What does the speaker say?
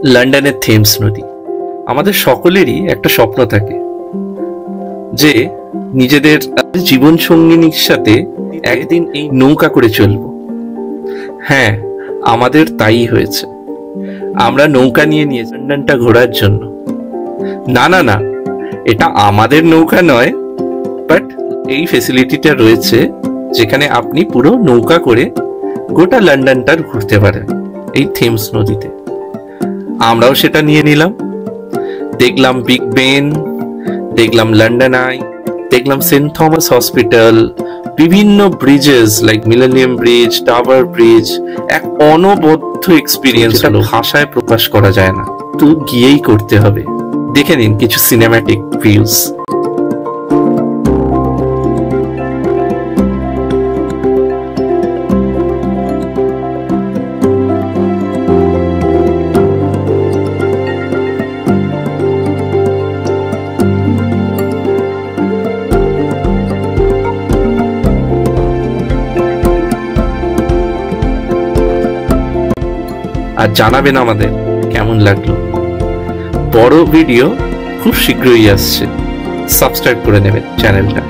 লন্ডনের থেমস নদী। আমাদের সকলেরই একটা স্বপ্ন থাকে যে নিজেদের জীবন সঙ্গিনীর সাথে একদিন এই নৌকা করে চলব। হ্যাঁ, আমাদের তাই হয়েছে। আমরা নৌকা নিয়ে লন্ডনটা ঘোরার জন্য। না না না, এটা আমাদের নৌকা নয়, বাট এই ফেসিলিটিটা রয়েছে যেখানে আপনি পুরো নৌকা করে গোটা লন্ডনটা ঘুরতে পারেন এই থেমস নদীতে। আমরাও সেটা নিয়ে নিলাম। দেখলাম বিগ বেন, দেখলাম লন্ডন আই, দেখলাম সেন্ট থমাস হসপিটাল, বিভিন্ন Bridges like millennium bridge, tower bridge. এক অনবদ্য এক্সপিরিয়েন্স হলো, ভাষায় প্রকাশ করা যায় না, তো গিয়েই করতে হবে। দেখে নিন কিছু সিনেম্যাটিক ভিউজ। আর জানাবেন আমাদের কেমন লাগলো। বড় ভিডিও খুব শীঘ্রই আসছে, সাবস্ক্রাইব করে নেবেন চ্যানেলটা।